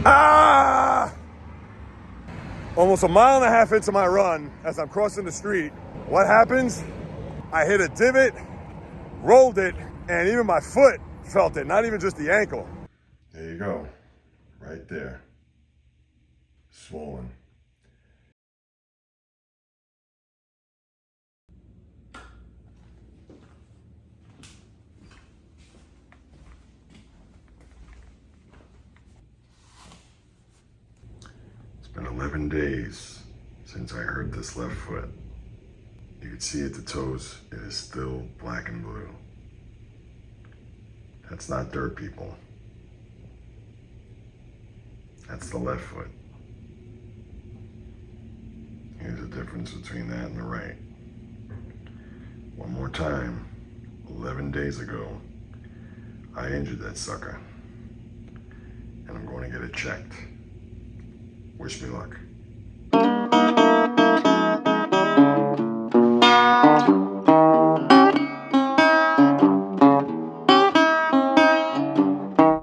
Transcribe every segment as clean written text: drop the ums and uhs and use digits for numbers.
Ah! Almost a mile and a half into my run, as I'm crossing the street, what happens? I hit a divot, rolled it, and even my foot felt it, not even just the ankle. There you go, right there, swollen. It's been 11 days since I hurt this left foot. You can see at the toes, it is still black and blue. That's not dirt, people. That's the left foot. Here's the difference between that and the right. One more time, 11 days ago, I injured that sucker. And I'm going to get it checked. Wish me luck.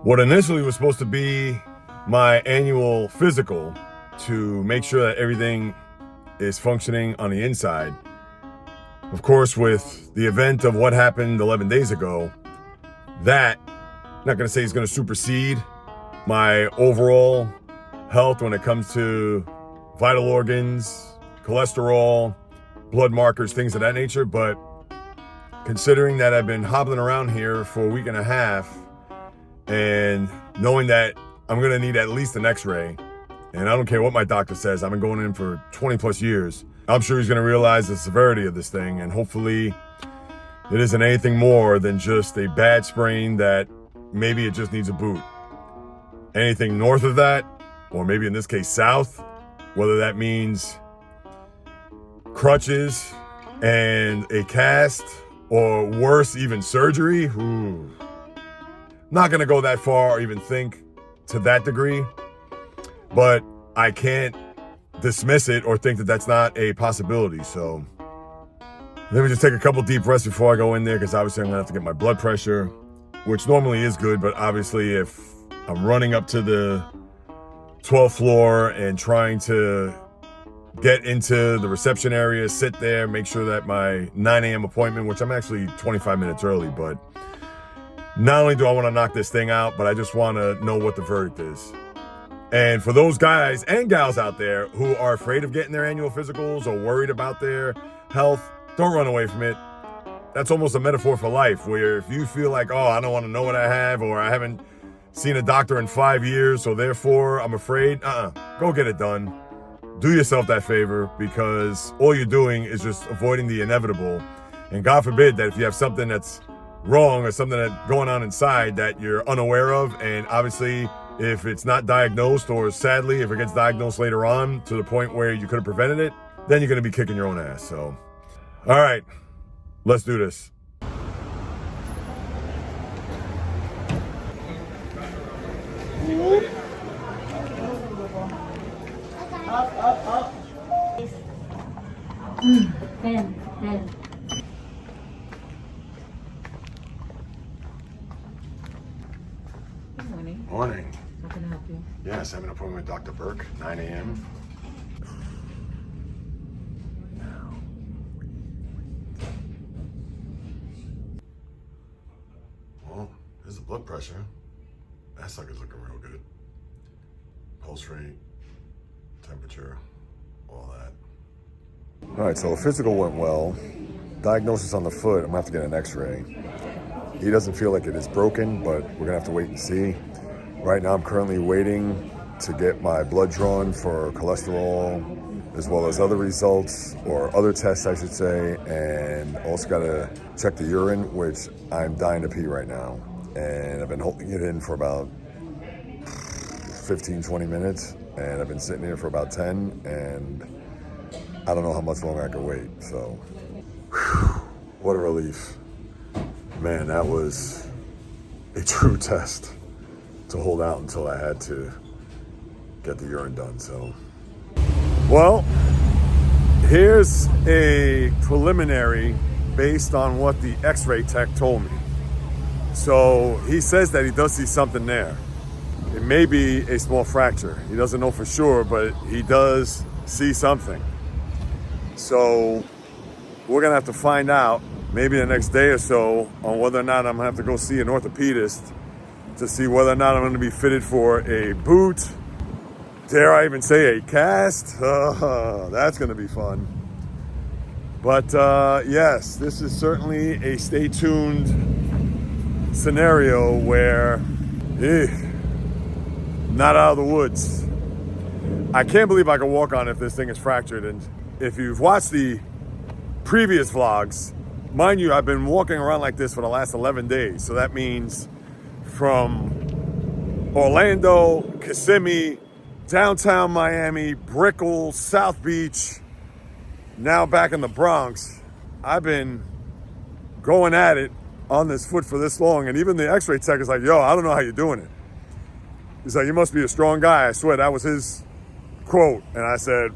What initially was supposed to be my annual physical to make sure that everything is functioning on the inside. Of course, with the event of what happened 11 days ago, that, I'm not gonna say it's gonna supersede my overall health when it comes to vital organs, cholesterol, blood markers, things of that nature, but considering that I've been hobbling around here for a week and a half, and knowing that I'm gonna need at least an x-ray, and I don't care what my doctor says, I've been going in for 20 plus years, I'm sure he's gonna realize the severity of this thing, and hopefully it isn't anything more than just a bad sprain that maybe it just needs a boot. Anything north of that, or maybe in this case south, whether that means crutches and a cast, or worse, even surgery, ooh. Not gonna go that far or even think to that degree, but I can't dismiss it or think that that's not a possibility. So let me just take a couple deep breaths before I go in there, because obviously I'm gonna have to get my blood pressure, which normally is good, but obviously if I'm running up to the 12th floor and trying to get into the reception area, sit there, make sure that my 9 a.m. appointment, which I'm actually 25 minutes early, but not only do I want to knock this thing out, but I just want to know what the verdict is. And for those guys and gals out there who are afraid of getting their annual physicals or worried about their health, don't run away from it. That's almost a metaphor for life, where if you feel like, oh, I don't want to know what I have, or I haven't seen a doctor in 5 years, so therefore I'm afraid, go get it done. Do yourself that favor, because all you're doing is just avoiding the inevitable. And God forbid that if you have something that's wrong or something that's going on inside that you're unaware of, and obviously if it's not diagnosed, or sadly if it gets diagnosed later on to the point where you could have prevented it, then you're going to be kicking your own ass. So all right, let's do this. Up. Pen. Good morning. Morning. How can I help you? Yes, I have an appointment with Dr. Burke, 9 a.m. Well, here's the blood pressure. That sucker's looking real good. Pulse rate, temperature, all that. All right, so the physical went well. Diagnosis on the foot, I'm gonna have to get an x-ray. He doesn't feel like it is broken, but we're gonna have to wait and see. Right now I'm currently waiting to get my blood drawn for cholesterol, as well as other results, or other tests I should say, and also gotta check the urine, which I'm dying to pee right now. And I've been holding it in for about 15, 20 minutes, and I've been sitting here for about 10, and I don't know how much longer I can wait, so. Whew, what a relief. Man, that was a true test to hold out until I had to get the urine done, so. Well, here's a preliminary based on what the x-ray tech told me. So he says that he does see something there. it may be a small fracture. He doesn't know for sure, but he does see something. So we're gonna have to find out maybe the next day or so on whether or not I'm gonna have to go see an orthopedist to see whether or not I'm gonna be fitted for a boot. Dare I even say a cast? That's gonna be fun. But yes, this is certainly a stay tuned scenario where, not out of the woods. I can't believe I can walk on if this thing is fractured. And if you've watched the previous vlogs, mind you, I've been walking around like this for the last 11 days. So that means from Orlando, Kissimmee, downtown Miami, Brickell, South Beach, now back in the Bronx. I've been going at it on this foot for this long. And even the x-ray tech is like, yo, I don't know how you're doing it. He's like, you must be a strong guy. I swear that was his quote. And I said,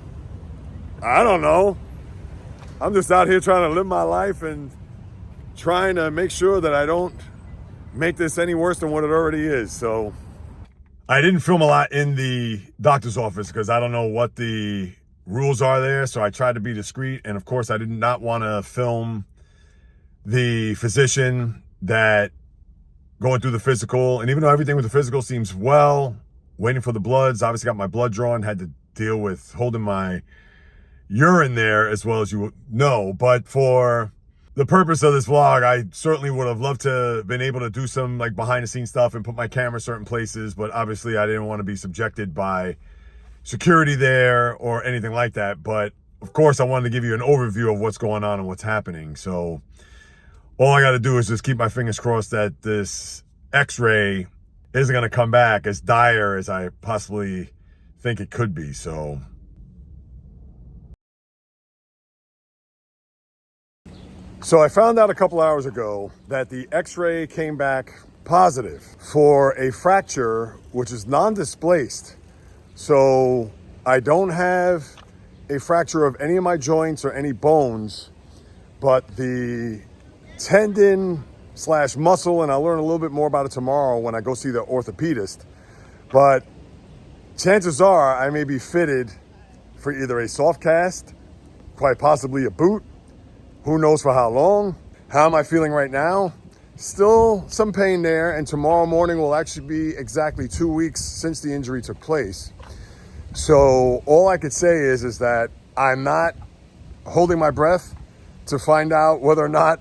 I don't know. I'm just out here trying to live my life and trying to make sure that I don't make this any worse than what it already is. So I didn't film a lot in the doctor's office because I don't know what the rules are there. So I tried to be discreet. And of course, I did not want to film the physician that going through the physical. And even though everything with the physical seems well, waiting for the bloods, obviously got my blood drawn, had to deal with holding my urine there as well, as you know. But for the purpose of this vlog, I certainly would have loved to have been able to do some like behind the scenes stuff and put my camera certain places. But obviously I didn't want to be subjected by security there or anything like that. But of course I wanted to give you an overview of what's going on and what's happening. So all I got to do is just keep my fingers crossed that this x-ray isn't going to come back as dire as I possibly think it could be. So I found out a couple hours ago that the x-ray came back positive for a fracture, which is non-displaced. So I don't have a fracture of any of my joints or any bones, but the tendon / muscle, and I'll learn a little bit more about it tomorrow when I go see the orthopedist. But chances are I may be fitted for either a soft cast, quite possibly a boot. Who knows for how long? How am I feeling right now? Still some pain there, and tomorrow morning will actually be exactly 2 weeks since the injury took place. So all I could say is that I'm not holding my breath to find out whether or not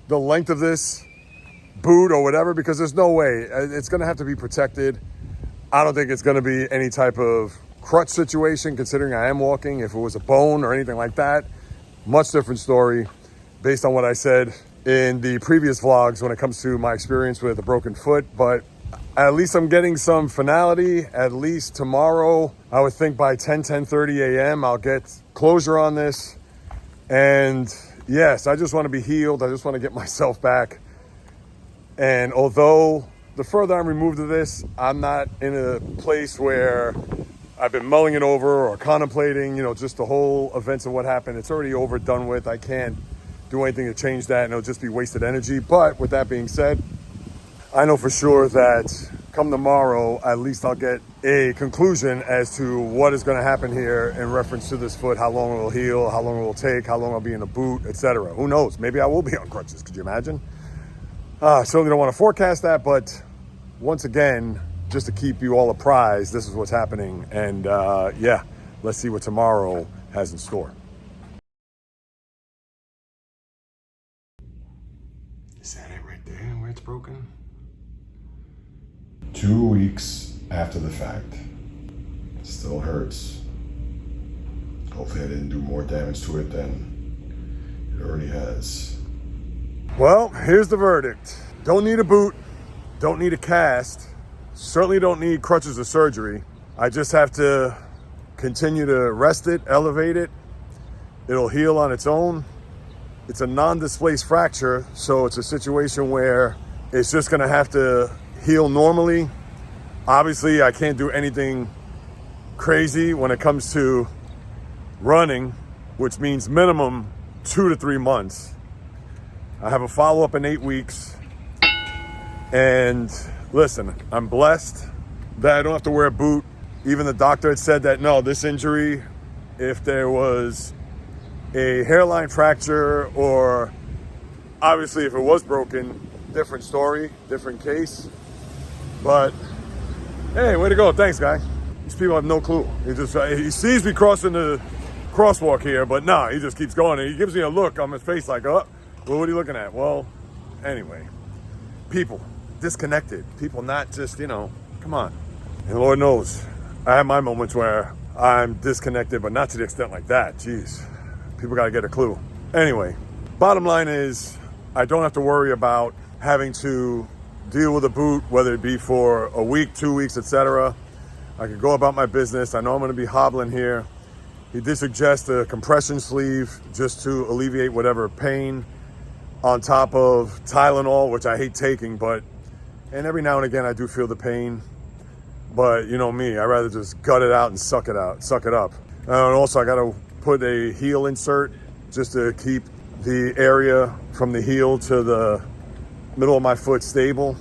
the length of this boot or whatever, because there's no way. It's going to have to be protected. I don't think it's going to be any type of crutch situation, considering I am walking. If it was a bone or anything like that, much different story based on what I said in the previous vlogs when it comes to my experience with a broken foot. But at least I'm getting some finality. At least tomorrow, I would think by 10:30 a.m. I'll get closure on this. And yes, I just want to be healed. I just want to get myself back. And although the further I'm removed of this, I'm not in a place where I've been mulling it over or contemplating, just the whole events of what happened. It's already over, done with. I can't do anything to change that, and it'll just be wasted energy. But with that being said, I know for sure that come tomorrow, at least I'll get a conclusion as to what is going to happen here in reference to this foot, how long it will heal, how long it will take, how long I'll be in a boot, etc. Who knows? Maybe I will be on crutches. Could you imagine? I certainly don't want to forecast that, but once again, just to keep you all apprised, this is what's happening. And yeah, let's see what tomorrow has in store. Is that it right there where it's broken? 2 weeks after the fact. Still hurts. Hopefully I didn't do more damage to it than it already has. Well, here's the verdict. Don't need a boot. Don't need a cast. Certainly don't need crutches or surgery. I just have to continue to rest it, elevate it. It'll heal on its own. It's a non-displaced fracture, so it's a situation where it's just gonna have to heal normally. Obviously, I can't do anything crazy when it comes to running, which means minimum 2 to 3 months. I have a follow-up in 8 weeks. And listen, I'm blessed that I don't have to wear a boot. Even the doctor had said that, no, this injury, if there was a hairline fracture or obviously if it was broken, different story, different case. But hey, way to go. Thanks, guy. These people have no clue. He sees me crossing the crosswalk here, but nah, he just keeps going. And he gives me a look on his face like, oh, well, what are you looking at? Well, anyway, people disconnected. People not just, come on. And Lord knows, I have my moments where I'm disconnected, but not to the extent like that. Jeez, people got to get a clue. Anyway, bottom line is I don't have to worry about having to deal with a boot, whether it be for a week, 2 weeks, etc. I can go about my business. I know I'm going to be hobbling here. He did suggest a compression sleeve just to alleviate whatever pain on top of Tylenol, which I hate taking, and every now and again I do feel the pain. But you know me, I'd rather just gut it out and suck it up. And also I got to put a heel insert just to keep the area from the heel to the middle of my foot stable.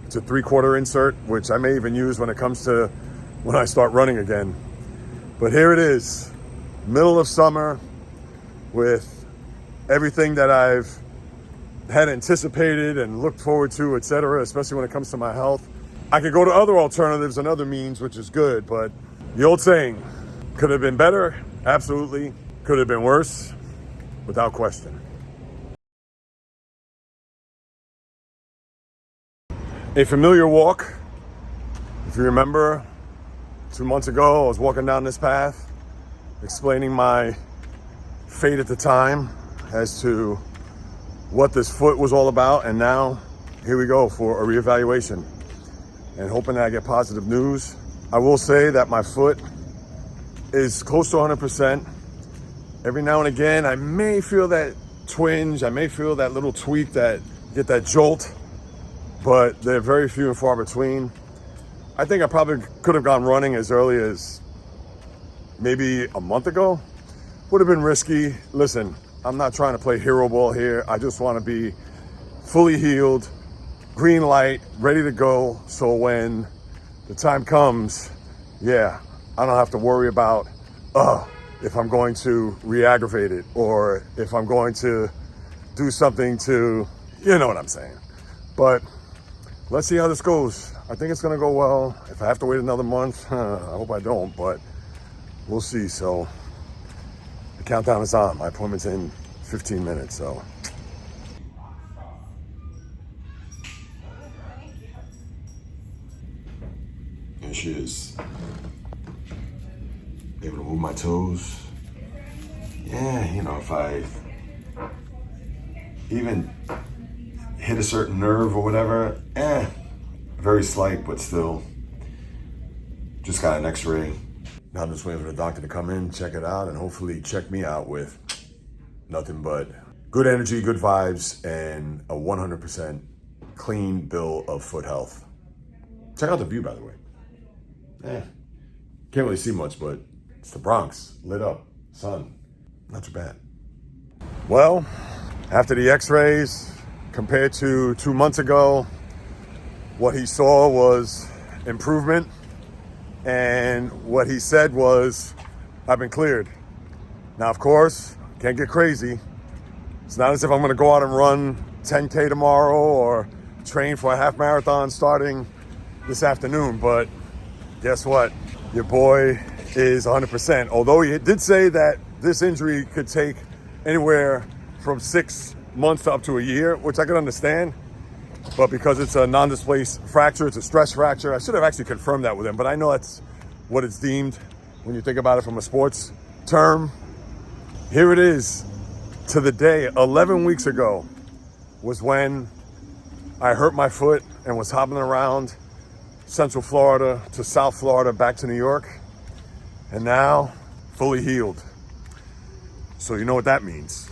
It's a 3/4 insert, which I may even use when I start running again. But here it is, middle of summer, with everything that I've had anticipated and looked forward to, etc., especially when it comes to my health. I could go to other alternatives and other means, which is good, but the old saying, could have been better? Absolutely. Could have been worse? Without question. A familiar walk. If you remember, 2 months ago, I was walking down this path, explaining my fate at the time as to what this foot was all about, and now here we go for a reevaluation and hoping that I get positive news. I will say that my foot is close to 100%. Every now and again, I may feel that twinge, I may feel that little tweak, that get that jolt, but they're very few and far between. I think I probably could have gone running as early as maybe a month ago. Would have been risky. Listen, I'm not trying to play hero ball here. I just want to be fully healed, green light, ready to go. So when the time comes, I don't have to worry about, if I'm going to re-aggravate it or if I'm going to do something to, you know what I'm saying. But let's see how this goes. I think it's going to go well. If I have to wait another month, I hope I don't, but we'll see. So the countdown is on. My appointment's in 15 minutes, so. There she is. Able to move my toes. Yeah, if I even hit a certain nerve or whatever, very slight, but still. Just got an x-ray. Now I'm just waiting for the doctor to come in, check it out, and hopefully check me out with nothing but good energy, good vibes, and a 100% clean bill of foot health. Check out the view, by the way. Can't really see much, but it's the Bronx, lit up, sun, not too bad. Well, after the x-rays, compared to 2 months ago, what he saw was improvement. And what he said was, I've been cleared. Now, of course, can't get crazy. It's not as if I'm going to go out and run 10K tomorrow or train for a half marathon starting this afternoon. But guess what? Your boy is 100%. Although he did say that this injury could take anywhere from 6 months to up to a year, which I can understand. But because it's a non-displaced fracture, it's a stress fracture. I should have actually confirmed that with him, but I know that's what it's deemed when you think about it from a sports term. Here it is, to the day, 11 weeks ago, was when I hurt my foot and was hobbling around Central Florida to South Florida back to New York. And now, fully healed. So you know what that means.